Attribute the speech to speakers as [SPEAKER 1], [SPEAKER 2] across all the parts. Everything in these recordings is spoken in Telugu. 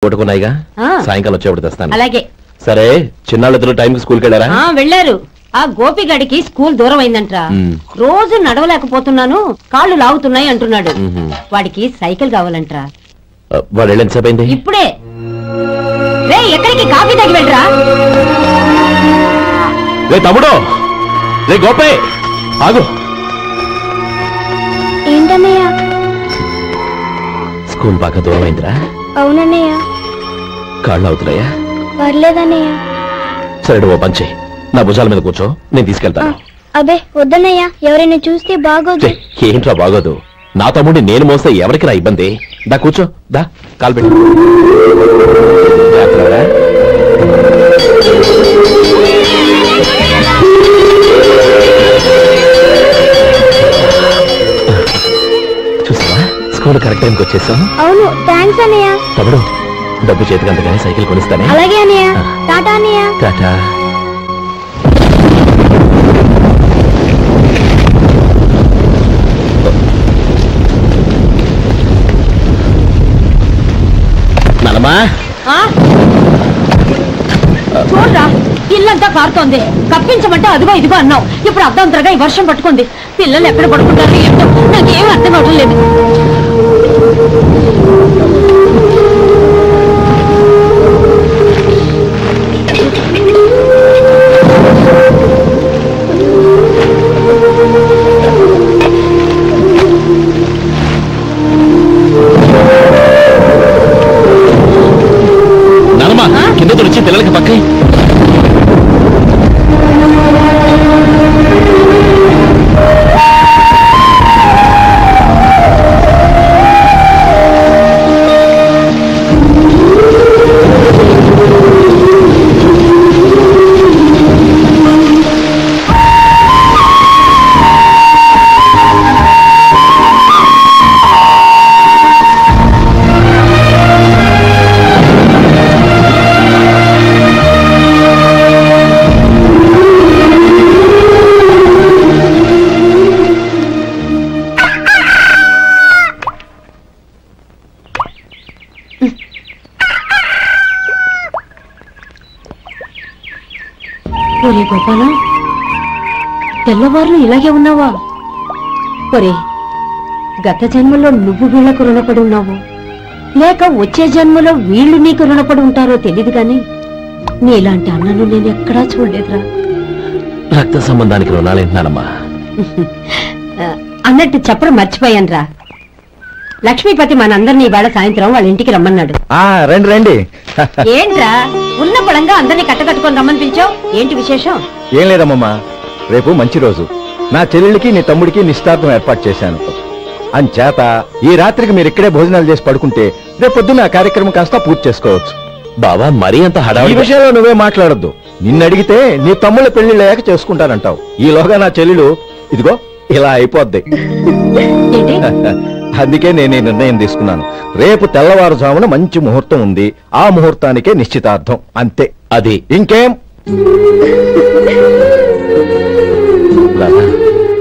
[SPEAKER 1] కొట్టుకున్నాయిగా సాయంకాలం వచ్చేప్పుడు తెస్తాను.
[SPEAKER 2] అలాగే.
[SPEAKER 1] సరే చిన్నాళ్ళిద్దరు టైంకి స్కూల్కి వెళ్ళారా?
[SPEAKER 2] వెళ్ళారు. ఆ గోపిగడికి స్కూల్ దూరం అయిందంట్రా. రోజు నడవలేకపోతున్నాను, కాళ్ళు లాగుతున్నాయి అంటున్నాడు. వాడికి సైకిల్ కావాలంట్రా.
[SPEAKER 1] వాడు వెళ్ళి ఎంతసేపు అయింది?
[SPEAKER 2] ఇప్పుడే. రే ఎక్కడికి? కాఫీ తాగి వెళ్ళరా.
[SPEAKER 1] రే తమ్ముడు, రే గోపే ఆగు.
[SPEAKER 3] ఏంటన్నయ్య?
[SPEAKER 1] స్కూల్ బాగా దూరం అయిందిరా.
[SPEAKER 3] అవునన్నయ్య.
[SPEAKER 1] కాళ్ళు అవుతున్నాయా?
[SPEAKER 3] పర్లేదన్నయ్య.
[SPEAKER 1] సరే ఓ పంచే, నా భుజాల మీద కూర్చో, నేను తీసుకెళ్తాను.
[SPEAKER 3] అబే వద్దన్నయ్య, ఎవరైనా చూస్తే బాగోదు.
[SPEAKER 1] ఏంట్రా బాగోదు? నా తమ్ముడిని నేను మోస్తే ఎవరికి రా ఇబ్బంది? దా కూర్చో, దా కాలు పెట్టు. చూసావా, స్కూల్ కరెక్ట్ టైంకి వచ్చేసాం.
[SPEAKER 3] అవును, థ్యాంక్స్ అన్నయ్య.
[SPEAKER 1] తమ్ముడు, డబ్బు చేతికి అందుకని సైకిల్ కొనిస్తానే.
[SPEAKER 3] అలాగే అన్నయ్య. టాటా అన్నయ్య.
[SPEAKER 1] టాటా. నలమా
[SPEAKER 2] చూడరా, ఇల్లంతా కారుతోంది. కప్పించమంటే అదిగో ఇదిగో అన్నావు. ఇప్పుడు అర్ధంతరగా ఈ వర్షం పట్టుకుంది. పిల్లలు ఎక్కడ పడుకుంటారు ఏంటో నాకేం అర్థం అవడం లేదు.
[SPEAKER 1] కింద తుడిచి పిల్లలకి పక్క. ఒరే గోపాలం, తెల్లవారులు ఇలాగే ఉన్నావా? ఒరే, గత జన్మలో నువ్వు వీళ్లకు రుణపడి ఉన్నావు, లేక వచ్చే జన్మలో వీళ్ళు నీకు రుణపడి ఉంటారో తెలియదు గాని నీలాంటి అన్నను నేను ఎక్కడా చూడలేదురా. రక్త సంబంధానికి రుణాలేంటున్నానమ్మా.
[SPEAKER 2] అన్నట్టు చెప్పడం మర్చిపోయానురా. లక్ష్మీపతి మనందరినీ ఇవాళ సాయంత్రం వాళ్ళ ఇంటికి రమ్మన్నాడు.
[SPEAKER 4] రండి రండి.
[SPEAKER 2] ఏంట్రా ఉన్న పొలంగా అందరినీ కట్టకట్టుకొని రమ్మని పిలిచావు? ఏంటి విశేషం?
[SPEAKER 4] ఏం లేదమ్మమ్మా, రేపు మంచి రోజు. నా చెల్లెళ్ళకి నీ తమ్ముడికి నిశ్చితార్థం ఏర్పాటు చేశాను. అంచేత ఈ రాత్రికి మీరు ఇక్కడే భోజనాలు చేసి పడుకుంటే రేపు పొద్దున్న ఆ కార్యక్రమం కాస్త పూర్తి చేసుకోవచ్చు.
[SPEAKER 1] బాబా మరీ అంత హడావుడి
[SPEAKER 4] ఈ విషయంలో నువ్వే మాట్లాడొద్దు. నిన్ను అడిగితే నీ తమ్ముళ్ళ పెళ్లిళ్ళయ్యాక చేసుకుంటానంటావు. ఈలోగా నా చెల్లెలు ఇదిగో ఇలా అయిపోద్ది. అందుకే నేను ఈ నిర్ణయం తీసుకున్నాను. రేపు తెల్లవారుజామున మంచి ముహూర్తం ఉంది, ఆ ముహూర్తానికే నిశ్చితార్థం, అంతే.
[SPEAKER 1] అది
[SPEAKER 4] ఇంకేం?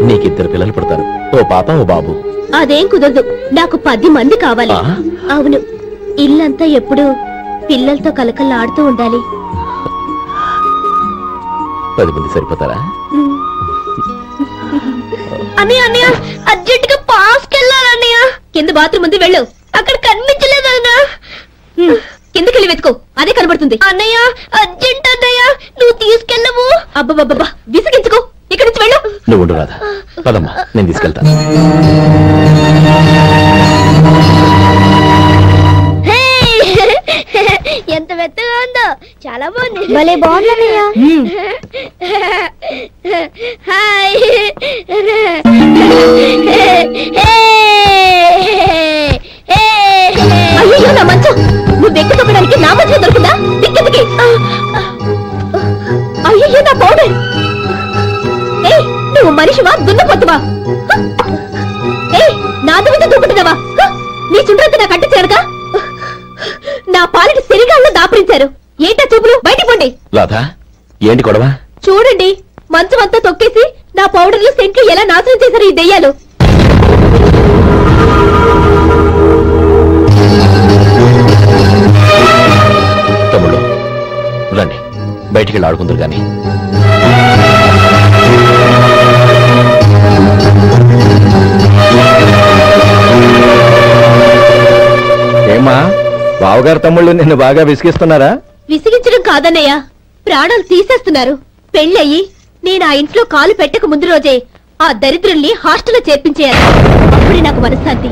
[SPEAKER 1] నీకిద్దరు పిల్లలు పుడతారు, ఓ పాప ఓ బాబు.
[SPEAKER 3] అదేం కుదరదు, నాకు 10 మంది కావాలి. అవును, ఇల్లంతా ఎప్పుడు పిల్లలతో కలకల్లాడుతూ ఉండాలి.
[SPEAKER 4] 10 మంది సరిపోతారా?
[SPEAKER 3] అన్నయ్య అన్నయ్య, అర్జెంట్ గా పాస్కెళ్ళాలన్నయ్య. కింద బాత్రూమ్ ఉంది, వెళ్ళు. అక్కడ కనిపించలేదు అన్న. కిందకెళ్ళి వెతుకో, అదే కనబడుతుంది. అన్నయ్య అర్జెంట్ అన్నయ్య, నువ్వు తీసుకెళ్ళవు. అబ్బబ్బబ్బా, విసిగించుకో, ఇక్కడి నుంచి వెళ్ళు.
[SPEAKER 1] నువ్వు ఉండు రాదా, పదమ్మా నేను తీసుకెళ్తాను.
[SPEAKER 3] ఎంత మెత్తగా ఉందో, చాలా బాగుంది. భలే బాగుందన్నయ్య. హాయ్. అయ్యో నా మంచం, నువ్వు వెక్కి తొక్కడానికి నా మంచం దొరుకుతుందా? దిక్కెదికి. అయ్యో నా పౌడర్. నువ్వు మనిషివా దున్నపోతువా? నా దుమ్మితో దూకుంటున్నావా? నీ చుండ్రంతా నాకు అంటించారుగా. నా పాలిటి శరీరాల్లో దాపరించారు. ఏంటా చూపులు? బయటికి పోండి.
[SPEAKER 1] రాధా, ఏంటి గొడవ?
[SPEAKER 3] చూడండి, మంచం అంతా తొక్కేసి నా పౌడర్లు సెంట్లు ఎలా నాశనం చేశారు ఈ దెయ్యాలు.
[SPEAKER 5] బయటికి వెళ్ళి ఆడుకుందరు గాని.
[SPEAKER 4] ఏమా బావగారు తమ్ముళ్ళు నిన్ను బాగా విసిగిస్తున్నారా?
[SPEAKER 3] విసిగించడం కాదన్నయ్య, ప్రాణాలు తీసేస్తున్నారు. పెళ్ళయి నేను ఆ ఇంట్లో కాలు పెట్టక ముందు రోజే ఆ దరిద్రుల్ని హాస్టల్లో చేర్పించేయాలి. అప్పుడే నాకు మనశ్శాంతి.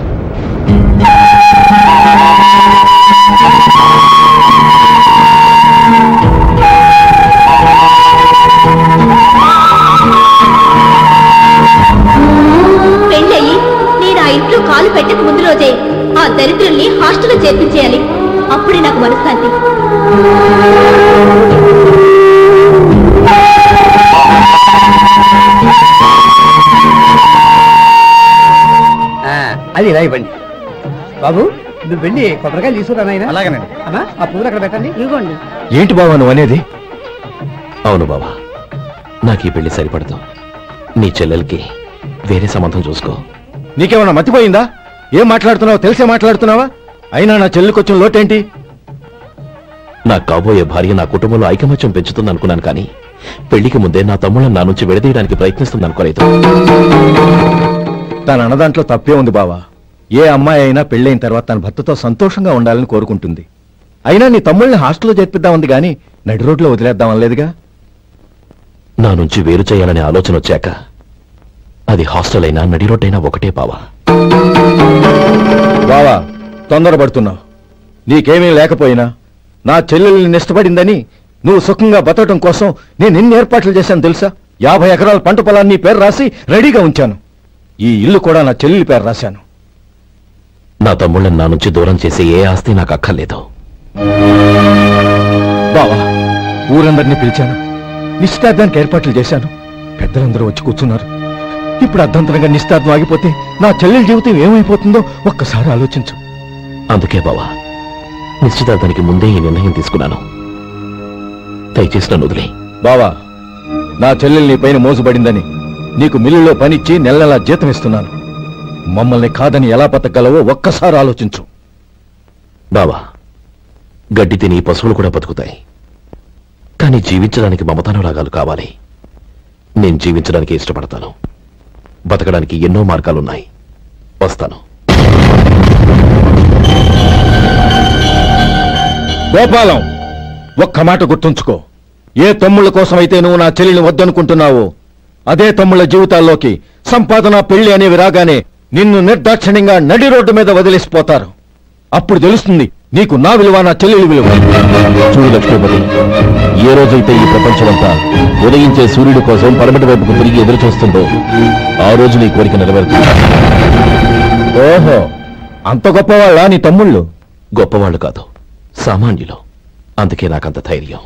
[SPEAKER 3] పెళ్ళయి నేను ఆ ఇంట్లో కాలు పెట్టక ముందు రోజే ఆ దరిద్రుల్ని హాస్టల్లో చేర్పించేయాలి. అప్పుడే నాకు మనశ్శాంతి.
[SPEAKER 6] అది ఇలా ఇవ్వండి బాబు. నువ్వు వెళ్ళి కొబ్బరికాయలు తీసుకురా నాయనా.
[SPEAKER 4] అలాగేనండి.
[SPEAKER 6] అమ్మా ఆ పువ్వులు అక్కడ పెట్టండి. ఇవ్వండి.
[SPEAKER 4] ఏంటి బావా నువ్వు అనేది?
[SPEAKER 5] అవును బావా, నాకు ఈ పెళ్లి సరిపడతాం. నీ చెల్లెలకి వేరే సంబంధం చూసుకో.
[SPEAKER 4] నీకేమన్నా మతిపోయిందా? ఏం మాట్లాడుతున్నావో తెలిసే మాట్లాడుతున్నావా? అయినా నా చెల్లికి వచ్చిన లోటేంటి?
[SPEAKER 5] నా కాబోయే భార్య నా కుటుంబంలో ఐకమత్యం పెంచుతుంది అనుకున్నాను, కానీ పెళ్లికి ముందే నా తమ్ముళ్ళని నా నుంచి విడదీయడానికి ప్రయత్నిస్తుంది అనుకోలేదు.
[SPEAKER 4] తన అన్నదాంట్లో తప్పే ఉంది బావా. ఏ అమ్మాయి అయినా పెళ్ళైన తర్వాత తన భర్తతో సంతోషంగా ఉండాలని కోరుకుంటుంది. అయినా నీ తమ్ముళ్ళని హాస్టల్లో చేర్పిద్దామంది గాని నడి రోడ్లో వదిలేద్దామనలేదుగా.
[SPEAKER 5] నా నుంచి వేరు చేయాలనే ఆలోచన వచ్చాక అది హాస్టల్ అయినా నడి రోడ్డైనా ఒకటే బావా.
[SPEAKER 4] బావా తొందరపడుతున్నావు. నీకేమీ లేకపోయినా నా చెల్లెల్ని ఇష్టపడిందని నువ్వు సుఖంగా బతకటం కోసం నేను ఎన్ని ఏర్పాట్లు చేశాను తెలుసా? 50 ఎకరాల పంట పొలాన్ని నీ పేరు రాసి రెడీగా ఉంచాను. ఈ ఇల్లు కూడా నా చెల్లెలి పేరు రాశాను.
[SPEAKER 5] నా తమ్ముళ్ళని నా నుంచి దూరం చేసే ఏ ఆస్తి నాకు అక్కర్లేదు.
[SPEAKER 4] బావా ఊరందరినీ పిలిచాను, నిశ్చితార్థానికి ఏర్పాట్లు చేశాను. పెద్దలందరూ వచ్చి కూర్చున్నారు. ఇప్పుడు అర్ధంతరంగా నిశ్చితార్థం ఆగిపోతే నా చెల్లెలి జీవితం ఏమైపోతుందో ఒక్కసారి ఆలోచించు.
[SPEAKER 5] అందుకే బావా నిశ్చితార్థానికి ముందే ఈ నిర్ణయం తీసుకున్నాను. దయచేసి నన్ను వదిలే.
[SPEAKER 4] బావా నా చెల్లెలు నీ పైన మోసుబడిందని నీకు మిల్లులో పనిచ్చి నెల నెలా జీతం ఇస్తున్నాను. మమ్మల్ని కాదని ఎలా బతకగలవో ఒక్కసారి ఆలోచించు.
[SPEAKER 5] బావా గడ్డి తిని పశువులు కూడా బతుకుతాయి, కానీ జీవించడానికి మమతానురాగాలు కావాలి. నేను జీవించడానికి ఇష్టపడతాను. బతకడానికి ఎన్నో మార్గాలున్నాయి. వస్తాను.
[SPEAKER 4] గోపాలం ఒక్క మాట గుర్తుంచుకో. ఏ తమ్ముళ్ళ కోసం అయితే నువ్వు నా చెల్లిని వద్దనుకుంటున్నావో అదే తమ్ముళ్ళ జీవితాల్లోకి సంపాదన పెళ్లి అనేవి రాగానే నిన్ను నిర్దాక్షిణ్యంగా నడి రోడ్డు మీద వదిలేసిపోతారు. అప్పుడు తెలుస్తుంది నీకు నా విలువ, నా చెల్లెలి విలువ.
[SPEAKER 5] చూడు లక్ష్మీపతి, ఏ రోజైతే ఈ ప్రపంచమంతా ఉదయించే సూర్యుడి కోసం పరమటి వైపుకు తిరిగి ఎదురు చూస్తుందో ఆ రోజు నీ కోరిక నెరవేరుతుంది.
[SPEAKER 4] ఓహో అంత గొప్పవాళ్ళ నీ తమ్ముళ్ళు?
[SPEAKER 5] గొప్పవాళ్ళు కాదు, సామాన్యులు. అందుకే నాకంత ధైర్యం.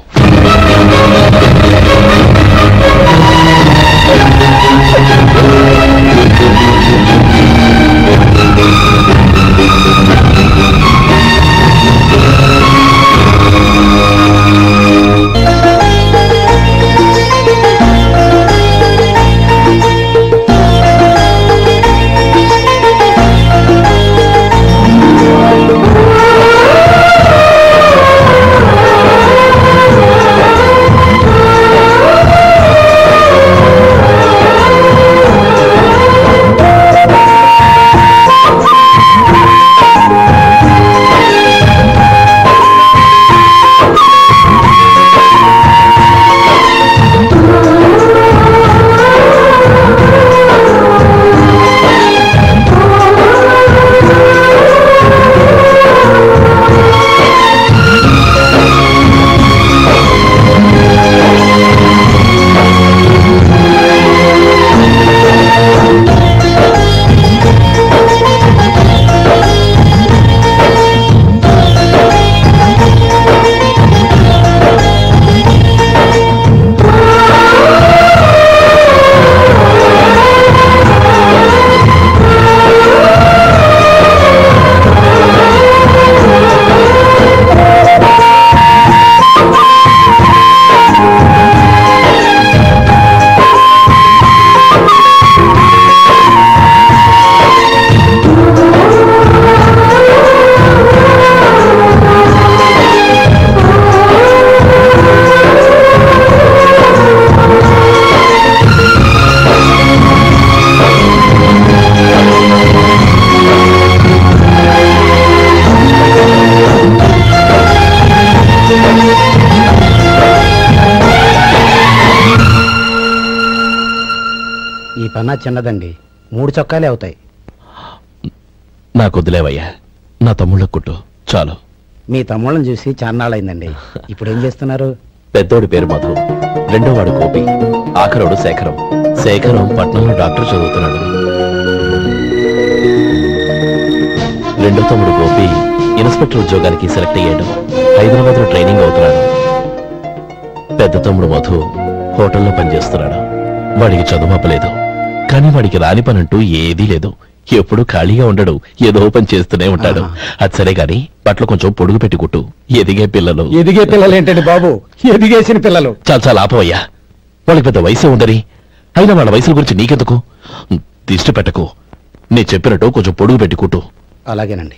[SPEAKER 6] చాలా చిన్నదండి, 3 చొక్కాలే అవుతాయి.
[SPEAKER 5] నాకొద్దులేవయ్యా, నా తమ్ముళ్ళకు కుట్టు చాలు.
[SPEAKER 6] మీ తమ్ముళ్ళని చూసి చాన్నాళ్ళైందండి. ఇప్పుడు ఏం చేస్తున్నారు?
[SPEAKER 5] పెద్దోడి పేరు మధు, రెండోవాడు గోపి, ఆఖరోడు శేఖరం. శేఖరం పట్నంలో డాక్టర్ చదువుతున్నాడు. రెండో తమ్ముడు గోపి ఇన్స్పెక్టర్ ఉద్యోగానికి సెలెక్ట్ అయ్యాడు. హైదరాబాద్ లో ట్రైనింగ్ అవుతున్నాడు. పెద్ద తమ్ముడు మధు హోటల్లో పనిచేస్తున్నాడు. వాడికి చదువు అప్పలేదు, కానీ వాడికి రాని పనంటూ ఏదీ లేదు. ఎప్పుడు ఖాళీగా ఉండడు, ఏదో పని చేస్తూనే ఉంటాడు. అది సరే గాని బట్టలు కొంచెం పొడుగు పెట్టి కుట్టు. ఎదిగే పిల్లలు.
[SPEAKER 6] ఎదిగే పిల్లలు ఏంటండి బాబు, ఎదిగేసిన పిల్లలు.
[SPEAKER 5] చాలా చాలా ఆపవయ్యా, వాళ్ళకి పెద్ద వయసు ఉందని. అయినా వాళ్ళ వయసుల గురించి నీకెందుకు? దిష్టి పెట్టకు. నేను చెప్పినట్టు కొంచెం పొడుగు పెట్టి కుట్టు.
[SPEAKER 6] అలాగేనండి.